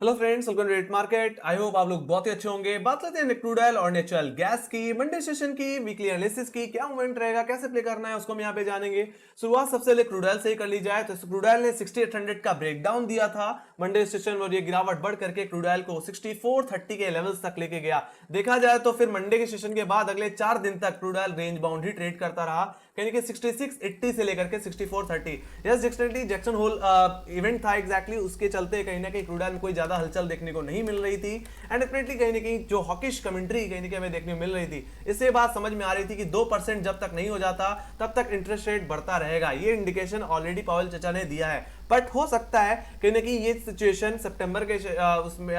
Hello friends, welcome to rate market. I hope आप लोग बहुत ही अच्छे होंगे। बात करते हैं क्रूड ऑयल और नेचुरल गैस की, मंडे सेशन की, वीकली एनालिसिस की। क्या मूवमेंट रहेगा, कैसे प्ले करना है, उसको हम यहाँ पे जानेंगे। शुरुआत सबसे पहले क्रूड ऑयल से ही कर ली जाए तो क्रूड ऑयल ने 6800 का ब्रेकडाउन दिया था मंडे सेशन में, और ये गिरावट बढ़ करके क्रूड ऑयल को 6430 के लेवल्स तक लेके गया। देखा जाए तो फिर मंडे के सेशन के बाद अगले 4 दिन तक क्रूड ऑयल रेंज बाउंड ही ट्रेड करता रहा, यानी कि 6680 से लेकर के 6430। Yes, definitely Jackson Hole event था एग्जैक्टली, उसके चलते कहीं ना कहीं क्रूड ऑयल में कोई ज्यादा हलचल देखने को नहीं मिल रही थी। एंड डेफिनेटली कहीं ना कहीं जो हॉकिश कमेंट्री कहीं ना कहीं हमें देखने को मिल रही थी, इससे बात समझ में आ रही थी कि 2% जब तक नहीं हो जाता तब तक इंटरेस्ट रेट बढ़ता रहेगा। ये इंडिकेशन ऑलरेडी पावेल चाचा ने दिया है। बट हो सकता है कहीं ना कहीं ये सिचुएशन सितंबर के उसमें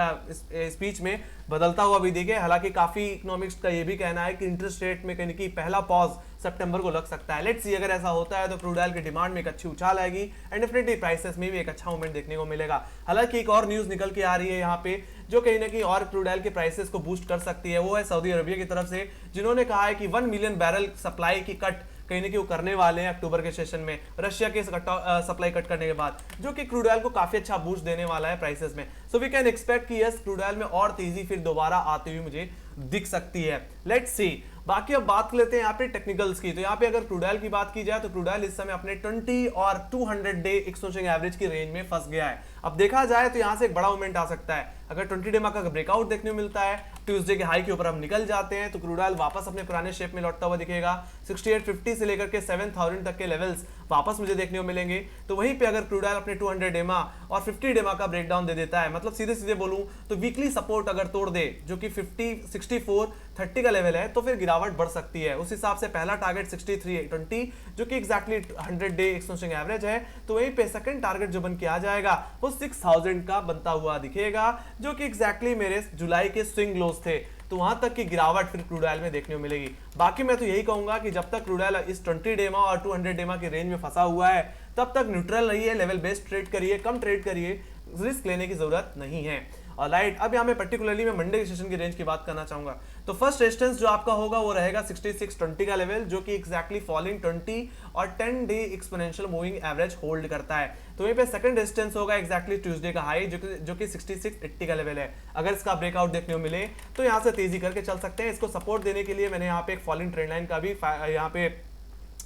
स्पीच में बदलता हुआ भी दिखे। हालांकि काफी इकोनॉमिक्स का ये भी कहना है कि इंटरेस्ट रेट में कहीं ना कहीं पहला पॉज सितंबर को लग सकता है। लेट्स सी, अगर ऐसा होता है तो क्रूड ऑयल की डिमांड में एक अच्छी उछाल आएगी एंड डेफिनेटली प्राइसेस में भी एक अच्छा मूवमेंट देखने को मिलेगा। हालांकि एक और न्यूज निकल के आ रही है यहाँ पे जो कहीं ना कहीं और क्रूड ऑयल के प्राइसेस को बूस्ट कर सकती है। वो है सऊदी अरबिया की तरफ से, जिन्होंने कहा है कि 1 मिलियन बैरल सप्लाई की कट कहीं ना कहीं वो करने वाले हैं अक्टूबर के सेशन में, रशिया के सप्लाई कट करने के बाद, जो कि क्रूड ऑयल को काफी अच्छा बूस्ट देने वाला है प्राइसेस में। सो वी कैन एक्सपेक्ट कि यस, क्रूड ऑयल में और तेजी फिर दोबारा आती हुई मुझे दिख सकती है। Let's see. बाकी अब बात कर लेते हैं यहाँ पे टेक्निकल्स की। तो यहाँ पे अगर क्रूड ऑयल की बात की जाए तो क्रूड ऑयल इस समय अपने 20 और 200 डे एक्सपोनेंशियल एवरेज की रेंज में फंस गया है। अब देखा जाए तो यहाँ से एक बड़ा मूवमेंट आ सकता है। अगर 20 डे का ब्रेकआउट देखने को मिलता है, ट्यूसडे के हाई के ऊपर हम निकल जाते हैं, तो क्रूड ऑयल वापस अपने पुराने शेप में लौटता हुआ दिखेगा। 6850 से लेकर के 7000 तक के लेवल्स वापस मुझे देखने को मिलेंगे। तो वहीं पे अगर क्रूड ऑयल अपने 200 डेमा और 50 डेमा का ब्रेकडाउन दे देता है, मतलब सीधे सीधे बोलूं तो वीकली सपोर्ट अगर तोड़ दे जो कि 6430 का लेवल है, तो फिर गिरावट बढ़ सकती है। उस हिसाब से पहला टारगेट 6320 जो कि एग्जैक्टली 100 डे एक्सपोनेंशियल एवरेज है। तो वहीं पे सेकंड टारगेट जो बन के आ जाएगा वो 6000 का बनता हुआ दिखेगा, जो कि एग्जैक्टली मेरे जुलाई के स्विंग लोज थे। तो वहां तक की गिरावट फिर क्रूड ऑयल में देखने को मिलेगी। बाकी मैं तो यही कहूंगा कि जब तक क्रूड ऑयल इस 20 डेमा और 200 डेमा की रेंज में फंसा हुआ है, तब तक न्यूट्रल रहिए, लेवल बेस्ड ट्रेड करिए, कम ट्रेड करिए, रिस्क लेने की जरूरत नहीं है। ऑलराइट, अब यहाँ में पर्टिकुलरली मैं मंडे के सेशन की रेंज की बात करना चाहूंगा। तो फर्स्ट रेजिस्टेंस जो आपका होगा वो रहेगा 6620 का लेवल, जो कि एग्जैक्टली फॉलिंग 20 और 10 day exponential moving average hold करता है। तो वहीं पे सेकंड रेजिस्टेंस होगा एग्जैक्टली ट्यूसडे का हाई जो कि 6680 का लेवल है। अगर इसका ब्रेकआउट देखने को मिले तो यहाँ से तेजी करके चल सकते हैं। इसको सपोर्ट देने के लिए मैंने यहाँ पे एक फॉलिंग ट्रेंड लाइन का भी यहाँ पे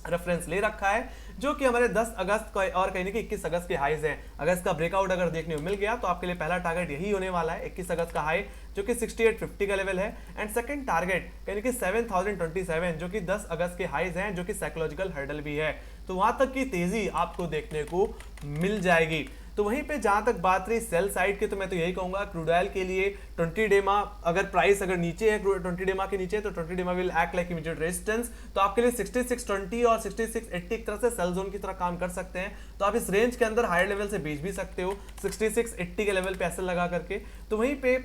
रेफरेंस ले रखा है, जो कि हमारे 10 अगस्त का और कहीं ना कहीं 21 अगस्त के हाईज हैं। अगर इसका ब्रेकआउट अगर देखने को मिल गया तो आपके लिए पहला टारगेट यही होने वाला है, 21 अगस्त का हाई जो कि 6850 का लेवल है। एंड सेकंड टारगेट कहीं ना कहीं 7027 जो कि 10 अगस्त के हाईज हैं, जो कि साइकोलॉजिकल हर्डल भी है। तो वहां तक की तेजी आपको देखने को मिल जाएगी। तो वहीं पे जहां तक बात रही सेल साइड की, तो मैं तो यही कहूंगा क्रूड ऑयल के लिए 20 डेमा अगर प्राइस अगर नीचे है, 20 डेमा के नीचे, तो 20 डेमा will act like immediate resistance. तो आपके लिए 6620 और 6680 एक तरह से सेल जोन की तरह काम कर सकते हैं। तो आप इस रेंज के अंदर हायर लेवल से बेच भी सकते हो 6680 के लेवल पे ऐसे लगा करके। तो वहीं पे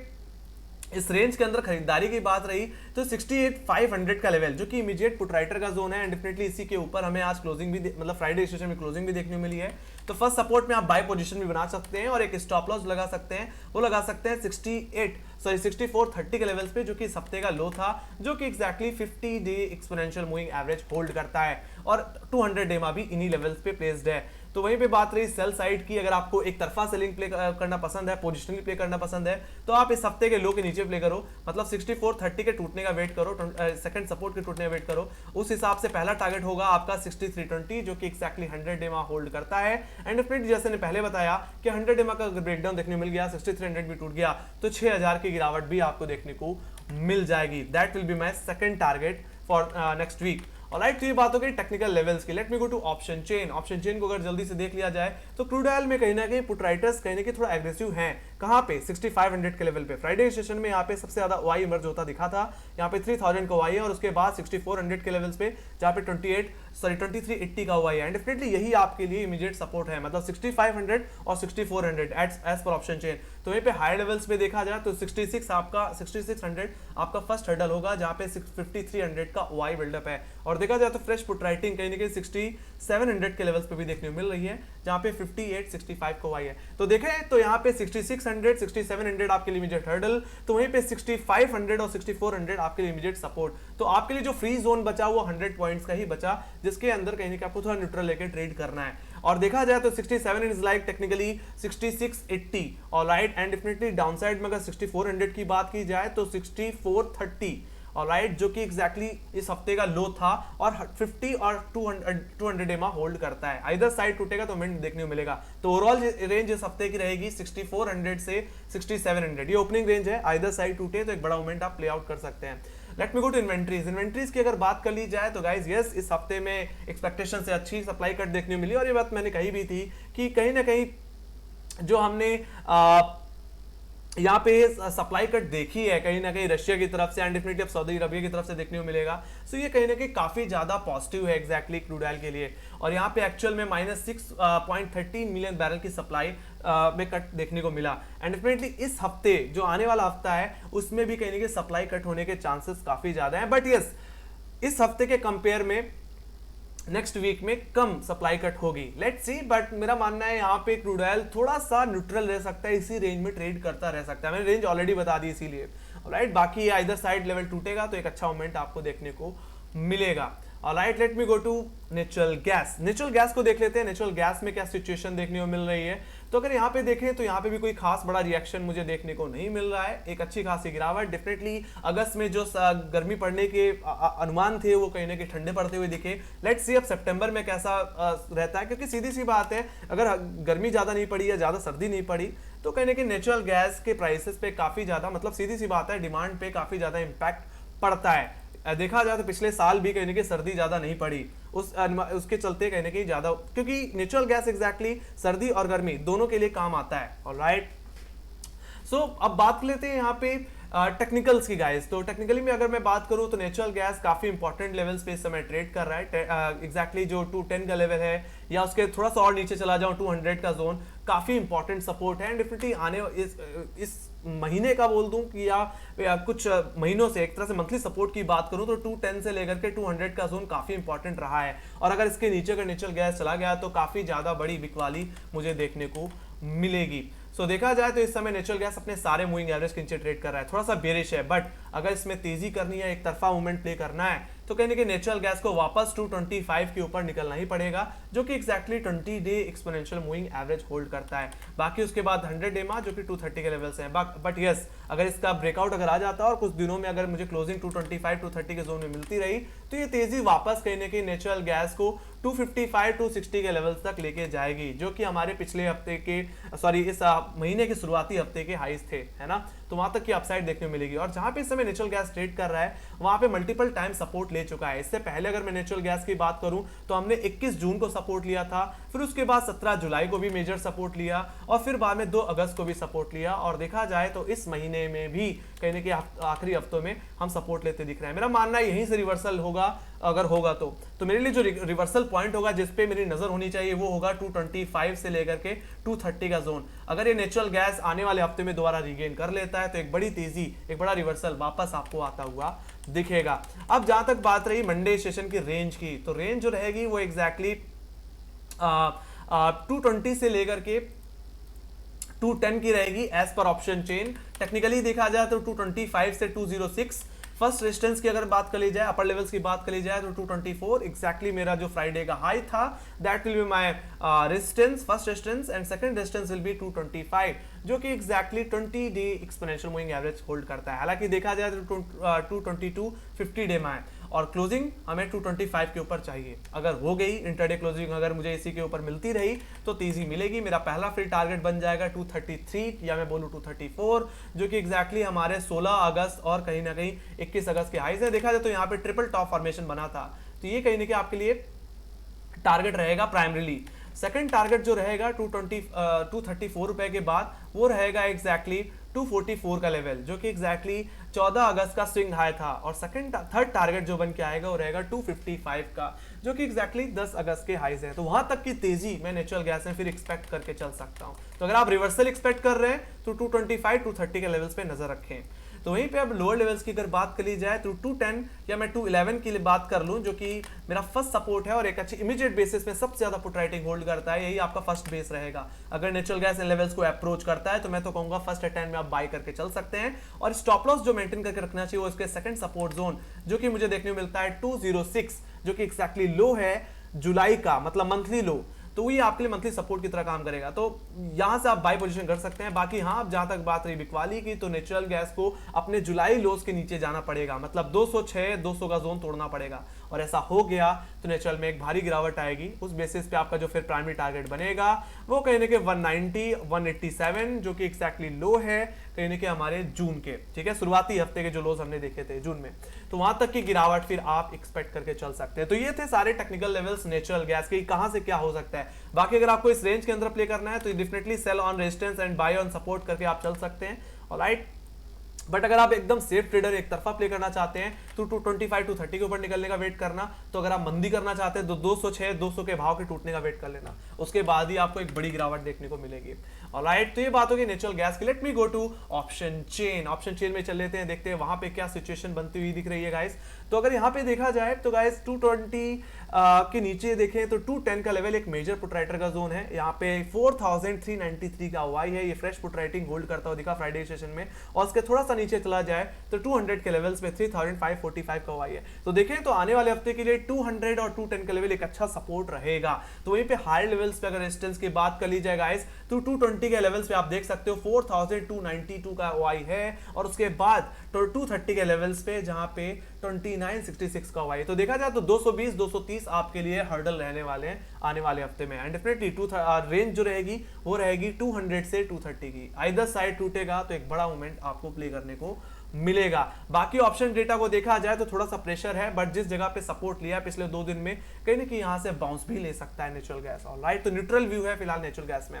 इस रेंज के अंदर खरीदारी की बात रही तो 68,500 का लेवल जो कि इमीडिएट पुट राइटर का जोन है। एंड डेफिनेटली इसी के ऊपर हमें आज क्लोजिंग भी मतलब फ्राइडे सेशन में क्लोजिंग भी देखने को मिली है। तो फर्स्ट सपोर्ट में आप बाय पोजीशन भी बना सकते हैं और एक स्टॉप लॉस लगा सकते हैं। वो लगा सकते हैं 6430 के लेवल्स पे, जो कि इस हफ्ते का लो था, जो कि exactly 50 day exponential moving average hold करता है और 200 डेमा भी इन्हीं लेवल्स पे प्लेस्ड है। तो वहीं पे बात रही सेल साइड की, अगर आपको एक तरफा सेलिंग प्ले करना पसंद है, पोजिशनली प्ले करना पसंद है, तो आप इस हफ्ते के लो के नीचे प्ले करो, मतलब 6430 के टूटने का वेट करो, सेकंड सपोर्ट के टूटने का वेट करो। उस हिसाब से पहला टारगेट होगा आपका 6320 जो कि एक्जैक्टली 100 डेमा होल्ड करता है। एंड डेफिनेटली जैसे ने पहले बताया कि 100 डेमा का ब्रेकडाउन देखने को मिल गया, 6300 भी टूट गया, तो 6000 की गिरावट भी आपको देखने को मिल जाएगी। That will be my second target for next week. Alright, तो ये बात हो गई टेक्निकल लेवल्स की। Let me go to option chain. Option chain को अगर जल्दी से देख लिया जाए तो क्रूड ऑयल में कहीं ना कहीं पुट राइटर्स कहीं ना कहीं थोड़ा एग्रेसिव हैं। कहां पे? 6500 के लेवल पे। फ्राइडे सेशन में यहाँ पे सबसे ज्यादा ओआई इमर्ज होता दिखा था, यहाँ पे 3000 का ओआई है, और उसके बाद 6400 के लेवल्स पे जहाँ पे 2380 का ओआई है। एंड डेफिनेटली यही आपके लिए इमीडिएट सपोर्ट है, मतलब 6500 और 6400 एज पर ऑप्शन चेन। तो वहीं पे हाई लेवल्स पे देखा जाए तो 6600 आपका फर्स्ट हर्डल होगा, जहाँ पे 5300 का ओआई बिल्डअप है। और देखा जाए तो फ्रेश पुट राइटिंग कहीं ना कहीं 6700 के लेवल्स पे भी देखने को मिल रही है, जहां पे 5865 को आई है। तो देखें तो यहाँ पे 6600 6700 आपके लिए इमीडिएट हर्डल, तो वहीं पे 6500 और 6400 आपके लिए इमीडिएट सपोर्ट। तो आपके लिए जो फ्री जोन बचा वो 100 पॉइंट्स का ही बचा, जिसके अंदर कहीं ना कहीं आपको थोड़ा न्यूट्रल लेकर ट्रेड करना है। और देखा जाए तो 67 is like technically 6680 alright, and definitely downside में अगर 6400 की बात की जाए तो 6430 ऑलराइट, जो कि एग्जैक्टली इस हफ्ते का लो था और 50 और 200 एमा होल्ड करता है। आइदर साइड टूटेगा तो मिनट देखने को मिलेगा। तो ओवरऑल रेंज इस हफ्ते की रहेगी 6400 से 6700, ये ओपनिंग रेंज है। आइदर साइड टूटे तो एक बड़ा मोमेंट आप प्ले आउट कर सकते हैं। Let me go to inventories की अगर बात कर ली जाए तो गाइज यस, इस हफ्ते में एक्सपेक्टेशन से अच्छी सप्लाई कट देखने को मिली, और ये बात मैंने कही भी थी कि कहीं ना कहीं जो हमने यहाँ पे सप्लाई कट देखी है कहीं ना कहीं रशिया की तरफ से एंड डेफिनेटली अब सऊदी अरबिया की तरफ से देखने को मिलेगा। सो ये कहीं ना कहीं काफी ज्यादा पॉजिटिव है एग्जैक्टली क्रूड ऑयल के लिए। और यहाँ पे एक्चुअल में -6.13 मिलियन बैरल की सप्लाई में कट देखने को मिला, एंड डेफिनेटली इस हफ्ते जो आने वाला हफ्ता है उसमें भी कहीं ना कहीं सप्लाई कट होने के चांसेस काफी ज्यादा है। बट यस, इस हफ्ते के कंपेयर में नेक्स्ट वीक में कम सप्लाई कट होगी, लेट्स सी। बट मेरा मानना है यहाँ पे क्रूड ऑयल थोड़ा सा न्यूट्रल रह सकता है, इसी रेंज में ट्रेड करता रह सकता है। मैंने रेंज ऑलरेडी बता दी इसीलिए, ऑलराइट। बाकी इधर साइड लेवल टूटेगा तो एक अच्छा मोमेंट आपको देखने को मिलेगा। Alright, let me go to natural gas. Natural gas को देख लेते हैं, नेचुरल गैस में क्या सिचुएशन देखने को मिल रही है। तो अगर यहाँ पे देखें तो यहाँ पे भी कोई खास बड़ा रिएक्शन मुझे देखने को नहीं मिल रहा है। एक अच्छी खासी गिरावट, डेफिनेटली अगस्त में जो गर्मी पड़ने के अनुमान थे वो कहीं ना कहीं ठंडे पड़ते हुए दिखे। लेट्स सी अब सितंबर में कैसा रहता है, क्योंकि सीधी सी बात है अगर गर्मी ज्यादा नहीं पड़ी या ज्यादा सर्दी नहीं पड़ी तो कहीं ना कहीं नेचुरल गैस के प्राइसेस पे काफी ज्यादा, मतलब सीधी सी बात है, डिमांड पे काफी ज्यादा इंपैक्ट पड़ता है। देखा जाए तो पिछले साल भी कहीं ना कहीं सर्दी ज्यादा नहीं पड़ी, उसके चलते कहीं ना कहीं ज्यादा, क्योंकि नेचुरल गैस एग्जैक्टली सर्दी और गर्मी दोनों के लिए काम आता है। ऑलराइट, सो अब बात कर लेते हैं यहाँ पे टेक्निकल्स की गाइस। तो टेक्निकली में अगर मैं बात करूं तो नेचुरल गैस काफी इंपॉर्टेंट लेवल्स पे इस समय ट्रेड कर रहा है। एग्जैक्टली जो 210 का लेवल है या उसके थोड़ा सा और नीचे चला जाऊं 200 का जोन काफी इंपॉर्टेंट सपोर्ट है। डेफिनेटली आने इस महीने का बोल दूं कि या कुछ महीनों से एक तरह से मंथली सपोर्ट की बात करूं तो 210 से लेकर के 200 का जोन काफी इंपॉर्टेंट रहा है, और अगर इसके नीचे का नेचुरल गैस चला गया तो काफी ज्यादा बड़ी बिकवाली मुझे देखने को मिलेगी। सो देखा जाए तो इस समय नेचुरल गैस अपने सारे मूविंग एवरेज के नीचे ट्रेड कर रहा है, थोड़ा सा बेरिश है। बट अगर इसमें तेजी करनी है, एक तरफा मूवमेंट प्ले करना है तो कहने के नेचुरल गैस को वापस 225 के ऊपर निकलना ही पड़ेगा, जो कि exactly 20 day exponential moving average hold करता है। बाकी उसके बाद 100 डे जो कि 230 के लेवल से है। बट यस, अगर इसका ब्रेकआउट अगर आ जाता है और कुछ दिनों में अगर मुझे क्लोजिंग 225 230 के जोन में मिलती रही तो ये तेजी वापस कहने की नेचुरल गैस को 255 260 के लेवल्स तक लेके जाएगी, जो कि हमारे पिछले हफ्ते के इस महीने के शुरुआती हफ्ते के हाईज थे, है ना। तो वहां तक की अपसाइड देखने को मिलेगी। और जहां पे इस समय नेचुरल गैस ट्रेड कर रहा है वहां पे मल्टीपल टाइम सपोर्ट ले चुका है। इससे पहले अगर मैं नेचुरल गैस की बात करूं तो हमने 21 जून को सपोर्ट लिया था, फिर उसके बाद 17 जुलाई को भी मेजर सपोर्ट लिया, और फिर बाद में 2 अगस्त को भी सपोर्ट लिया। और देखा जाए तो इस महीने में भी कहने के आखिरी हफ्तों में हम सपोर्ट लेते दिख रहे हैं। मेरा मानना है यहीं से रिवर्सल होगा, अगर होगा तो मेरे लिए जो रिवर्सल पॉइंट होगा जिसपे मेरी नजर होनी चाहिए वो होगा 225 से लेकर के 230 का जोन। अगर ये नेचुरल गैस आने वाले हफ्ते में दोबारा रीगेन कर लेता है तो एक बड़ी तेजी, एक बड़ा रिवर्सल वापस आपको आता हुआ दिखेगा। अब जहां तक बात रही मंडे सेशन की रेंज की, तो रेंज जो रहेगी वो एग्जैक्टली 220 से लेकर के 210 की रहेगी as per option chain. Technically देखा जाए तो 225 से 206। फर्स्ट रेजिस्टेंस की अगर बात कर ली जाए, अपर लेवल्स की बात कर ली जाए तो 224 एग्जैक्टली मेरा जो फ्राइडे का हाई था, that will be my resistance, first resistance, and second resistance will be 225, जो कि exactly 20 day exponential moving average hold करता है। हालांकि देखा जाए तो 222 50 डे में है, और क्लोजिंग हमें 225 के ऊपर चाहिए। अगर हो गई इंटरडे क्लोजिंग, अगर मुझे इसी के ऊपर मिलती रही तो तेजी मिलेगी। मेरा पहला फ्री टारगेट बन जाएगा 233 या मैं बोलूं 234, जो कि एग्जैक्टली हमारे 16 अगस्त और कहीं ना कहीं 21 अगस्त के हाईज है। देखा जाए तो यहाँ पे ट्रिपल टॉप फॉर्मेशन बना था, तो ये कहीं ना कहीं आपके लिए टारगेट रहेगा प्राइमरीली। सेकंड टारगेट जो रहेगा 234 रुपए के बाद वो रहेगा एग्जैक्टली 244 का लेवल, जो कि एग्जैक्टली 14 अगस्त का स्विंग हाई था। और थर्ड टारगेट जो बन के आएगा वो रहेगा 255 का, जो कि एग्जैक्टली 10 अगस्त के हाईज है। तो वहां तक की तेजी मैं नेचुरल गैस में फिर एक्सपेक्ट करके चल सकता हूं। तो अगर आप रिवर्सल एक्सपेक्ट कर रहे हैं तो 225 230 के लेवल्स पे नजर रखें। तो वहीं पे अब लोअर लेवल्स की अगर बात कर ली जाए तो 210 या मैं 211 की बात कर लूं, जो कि मेरा फर्स्ट सपोर्ट है और एक अच्छी इमीडिएट बेसिस में सबसे ज्यादा पुट राइटिंग होल्ड करता है। यही आपका फर्स्ट बेस रहेगा। अगर नेचुरल गैस इन लेवल्स को अप्रोच करता है तो मैं तो कहूंगा फर्स्ट अटेम्प्ट में आप बाय करके चल सकते हैं। और स्टॉप लॉस जो मेंटेन करके रखना चाहिए वो इसके सेकंड सपोर्ट जोन, जो कि मुझे देखने को मिलता है 206, जो कि एक्जैक्टली लो है जुलाई का, मतलब मंथली लो। तो ये आपके लिए मंथली सपोर्ट की तरह काम करेगा। तो यहां से आप बाय पोजीशन कर सकते हैं। बाकी हाँ, जहां तक बात रही बिकवाली की, तो नेचुरल गैस को अपने जुलाई लोस के नीचे जाना पड़ेगा, मतलब 206 200 का जोन तोड़ना पड़ेगा, और ऐसा हो गया तो नेचुरल में एक भारी गिरावट आएगी। उस बेसिस पे आपका जो फिर प्राइमरी टारगेट बनेगा वो कहीं ना कहीं 190 187 जो कि एक्जैक्टली लो है कहीं ना कहीं हमारे जून के, ठीक है, शुरुआती हफ्ते के जो लोज हमने देखे थे जून में, तो वहां तक की गिरावट फिर आप एक्सपेक्ट करके चल सकते हैं। तो ये थे सारे टेक्निकल लेवल्स नेचुरल गैस के, कहां से क्या हो सकता है। बाकी अगर आपको इस रेंज के अंदर प्ले करना है तो definitely sell on resistance and buy on support करके आप चल सकते हैं, ऑलराइट। बट अगर आप एकदम सेफ ट्रेडर एक तरफा प्ले करना चाहते हैं तो 225 230 के ऊपर निकलने का वेट करना। तो अगर आप मंदी करना चाहते हैं तो 206 200 के भाव के टूटने का वेट कर लेना, उसके बाद ही आपको एक बड़ी गिरावट देखने को मिलेगी, ऑलराइट। तो ये बात होगी नेचुरल गैस की। Let me go to option chain. Option chain में चल लेते हैं, देखते हैं वहां पे क्या सिचुएशन बनती हुई दिख रही है गाइस। तो अगर यहाँ पे देखा जाए तो गाइस 220 के नीचे देखें तो 210 का लेवल एक मेजर पुट राइटर का जोन है। यहाँ पे 4393 का वाई है, ये फ्रेश पुट राइटिंग होल्ड करता हुआ दिखा फ्राइडे सेशन में। और उसके थोड़ा सा नीचे चला जाए तो 200 के लेवल्स पे 3545 का वाई है। तो देखें तो आने वाले हफ्ते के लिए 200 और 210 का लेवल एक अच्छा सपोर्ट रहेगा। तो वहीं पे हाई लेवल्स पे अगर रेजिस्टेंस की बात कर ली जाए गाइस तो 220 के लेवल्स पे आप देख सकते हो 4292 का वाई है, और उसके बाद 230 के लेवल्स पे जहां पे 2966 का वाई। तो देखा जाए तो 220 230 आपके लिए हर्डल रहने वाले हैं आने वाले हफ्ते में। एंड डेफिनेटली रेंज जो रहेगी वो रहेगी 200 से 230 की। आइदर साइड टूटेगा तो एक बड़ा मूवमेंट आपको प्ले करने को मिलेगा। बाकी ऑप्शन डेटा को देखा जाए तो थोड़ा सा प्रेशर है, बट जिस जगह पे सपोर्ट लिया पिछले 2 दिन में कहीं ना कहीं यहां से बाउंस भी ले सकता है नेचुरल गैस, ऑलराइट। तो न्यूट्रल व्यू है फिलहाल नेचुरल गैस में।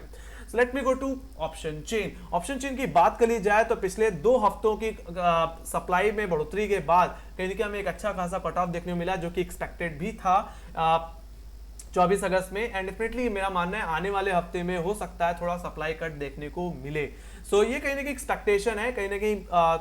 So let me go to option chain. Option chain की बात कर ली जाए तो पिछले 2 हफ्तों की सप्लाई में बढ़ोतरी के बाद कहीं ना कहीं हमें एक अच्छा खासा कट ऑफ देखने को मिला, जो कि एक्सपेक्टेड भी था 24 अगस्त में। एंड डेफिनेटली मेरा मानना है आने वाले हफ्ते में हो सकता है थोड़ा सप्लाई कट देखने को मिले। सो ये कहीं ना कहीं एक्सपेक्टेशन है, कहीं ना कहीं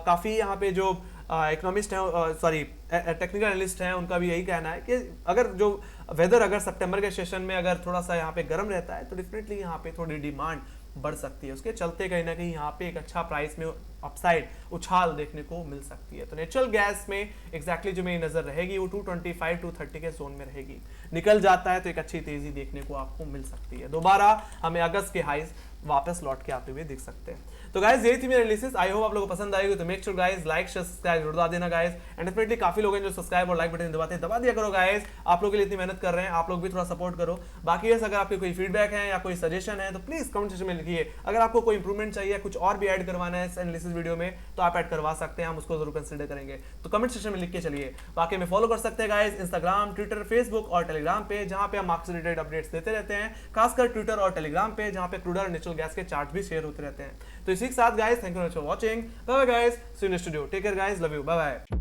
काफी यहाँ पे जो इकोनॉमिस्ट हैं, सॉरी टेक्निकल एनालिस्ट हैं, उनका भी यही कहना है कि अगर जो वेदर अगर सितंबर के सेशन में अगर थोड़ा सा यहाँ पे गर्म रहता है तो डेफिनेटली यहाँ पे थोड़ी डिमांड बढ़ सकती है, उसके चलते कहीं ना कहीं यहाँ पे एक अच्छा प्राइस में अपसाइड उछाल देखने को मिल सकती है। तो नेचुरल गैस में एग्जैक्टली जो मेरी नजर रहेगी वो 225 230 के जोन में रहेगी। निकल जाता है तो एक अच्छी तेजी देखने को आपको मिल सकती है। दोबारा हमें अगस्त के हाइज वापस लौट के आते हुए दिख सकते हैं। तो गाइस यही थी मेरी एनालिसिस, आई होप आप लोगों को पसंद आएगी। तो make sure guys like share subscribe जरूर दबा देना गाइस। एंड डेफिनेटली काफी लोग हैं जो सब्सक्राइब और लाइक बटन दबाते हैं, दबा दिया करो गाइस। आप लोगों के लिए इतनी मेहनत कर रहे हैं, आप लोग भी थोड़ा सपोर्ट करो। बाकी अगर आपके कोई फीडबैक है या कोई सजेशन है तो प्लीज कमेंट सेक्शन में लिखिए। अगर आपको कोई इंप्रूवमेंट चाहिए, कुछ और भी ऐड करवाना है इस एनालिसिस वीडियो में तो आप ऐड करवा सकते हैं, हम उसको जरूर कंसीडर करेंगे। तो कमेंट सेक्शन में लिख के चलिए। बाकी में फॉलो कर सकते हैं गाइस इंस्टाग्राम, ट्विटर, फेसबुक और टेलीग्राम पे, जहां पे हम मार्केट से रिलेटेड अपडेट्स देते रहते हैं, खासकर ट्विटर और टेलीग्राम पे, जहां पे क्रूड और नेचुरल गैस के चार्ट भी शेयर होते रहते हैं। तो इसी के साथ guys thank you for watching, bye bye guys, see you next video, take care guys, love you, bye bye.